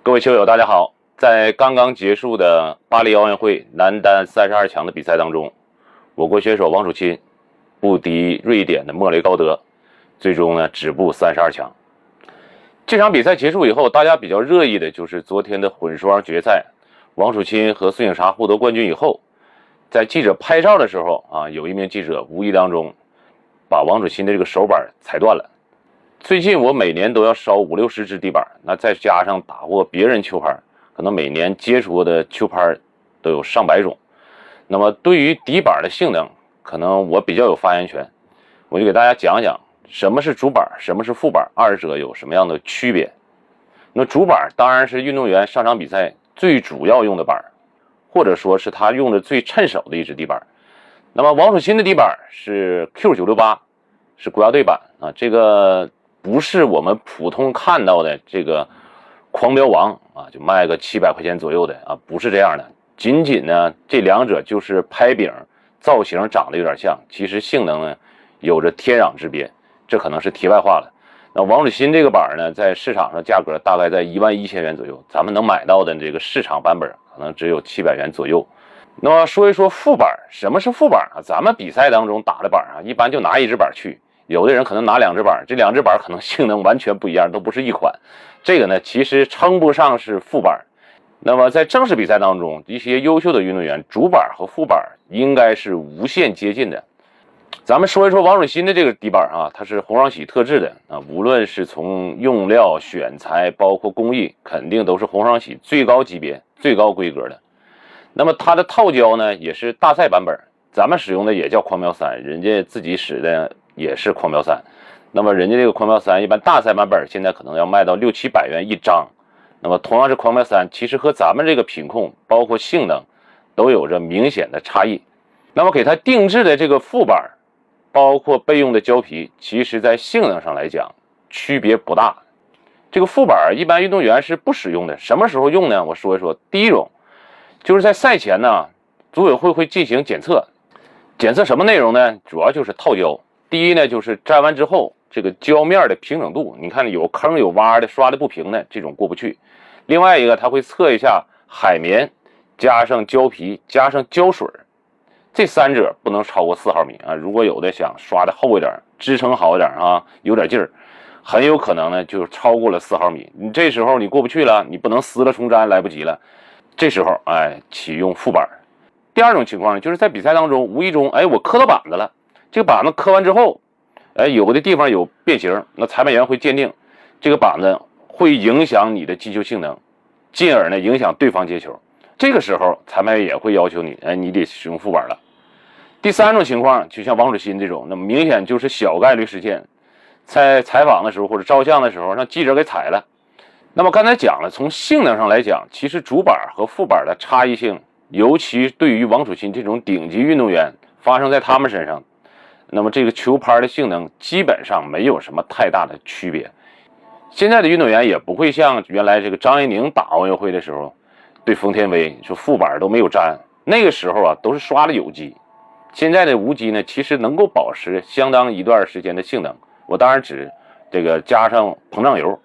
各位球友，大家好！在刚刚结束的巴黎奥运会男单32强的比赛当中，我国选手王楚钦不敌瑞典的莫雷高德，最终呢止步32强。这场比赛结束以后，大家比较热议的就是昨天的混双决赛，王楚钦和孙颖莎获得冠军以后，在记者拍照的时候有一名记者无意当中把王楚钦的这个手板踩断了。最近我每年都要烧50-60支底板，那再加上打过别人球拍，可能每年接触过的球拍都有上百种。那么对于底板的性能，可能我比较有发言权，我就给大家讲讲什么是主板，什么是副板，二者有什么样的区别。那主板当然是运动员上场比赛最主要用的板，或者说是他用的最趁手的一支底板。那么王楚钦的底板是 Q968， 是国家队版啊，这个不是我们普通看到的这个狂飙王啊，就卖个700块钱左右的啊，不是这样的。仅仅呢，这两者就是拍柄造型长得有点像，其实性能呢有着天壤之别。这可能是题外话了。那王楚钦这个板呢，在市场上价格大概在11000元左右，咱们能买到的这个市场版本可能只有700元左右。那么说一说副板，什么是副板啊？咱们比赛当中打的板啊，一般就拿一只板去。有的人可能拿两只板，这两只板可能性能完全不一样，都不是一款。这个呢，其实称不上是副板。那么在正式比赛当中，一些优秀的运动员，主板和副板应该是无限接近的。咱们说一说王楚钦的这个底板啊，它是红双喜特制的啊，无论是从用料、选材，包括工艺，肯定都是红双喜最高级别、最高规格的。那么它的套胶呢，也是大赛版本，咱们使用的也叫狂飙3，人家自己使的也是狂飙3。那么人家这个狂飙3一般大赛版本现在可能要卖到600-700元一张。那么同样是狂飙3，其实和咱们这个品控包括性能都有着明显的差异。那么给它定制的这个副板，包括备用的胶皮，其实在性能上来讲区别不大。这个副板一般运动员是不使用的，什么时候用呢？我说一说。第一种就是在赛前呢，组委会会进行检测，检测什么内容呢？主要就是套胶。第一呢，就是粘完之后这个胶面的平整度，你看有坑有洼的，刷的不平的，这种过不去。另外一个，它会测一下海绵加上胶皮加上胶水，这三者不能超过4毫米啊。如果有的想刷的厚一点，支撑好一点啊，有点劲儿，很有可能呢就超过了4毫米。你这时候你过不去了，你不能撕了重粘，来不及了。这时候启用副板。第二种情况呢，就是在比赛当中无意中我磕到板子了，这个板子磕完之后有的地方有变形，那裁判员会鉴定这个板子会影响你的击球性能，进而呢影响对方接球。这个时候裁判员也会要求你你得使用副板了。第三种情况就像王楚钦这种，那么明显就是小概率事件，在采访的时候或者照相的时候让记者给踩了。那么刚才讲了，从性能上来讲，其实主板和副板的差异性，尤其对于王楚钦这种顶级运动员发生在他们身上，那么这个球拍的性能基本上没有什么太大的区别。现在的运动员也不会像原来这个张怡宁打奥运会的时候对冯天薇说副板都没有粘，那个时候都是刷的有机。现在的无机呢，其实能够保持相当一段时间的性能，我当然指这个加上膨胀油。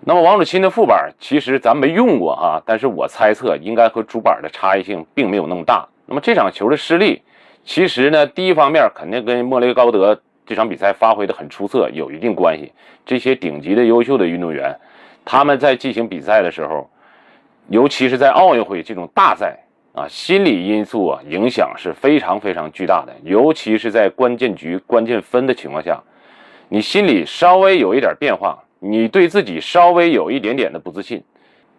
那么王楚钦的副板其实咱没用过但是我猜测应该和主板的差异性并没有那么大。那么这场球的失利，其实呢第一方面肯定跟莫雷高德这场比赛发挥的很出色有一定关系。这些顶级的优秀的运动员，他们在进行比赛的时候，尤其是在奥运会这种大赛心理因素影响是非常非常巨大的。尤其是在关键局关键分的情况下，你心里稍微有一点变化，你对自己稍微有一点点的不自信，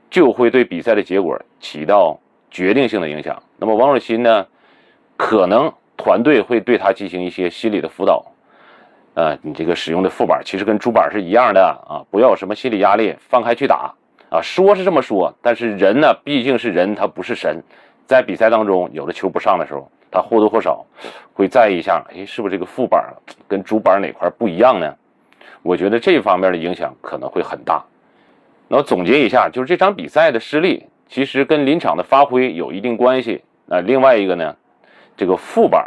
就会对比赛的结果起到决定性的影响。那么王楚钦呢，可能团队会对他进行一些心理的辅导，你这个使用的副板其实跟主板是一样的不要有什么心理压力，放开去打说是这么说，但是人呢毕竟是人，他不是神，在比赛当中有的球不上的时候，他或多或少会在意一下，是不是这个副板跟主板哪块不一样呢？我觉得这方面的影响可能会很大。那么总结一下，就是这场比赛的失利其实跟临场的发挥有一定关系。另外一个呢，这个副板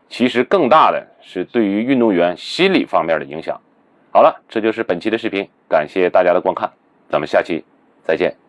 其实更大的是对于运动员心理方面的影响。好了，这就是本期的视频，感谢大家的观看，咱们下期再见。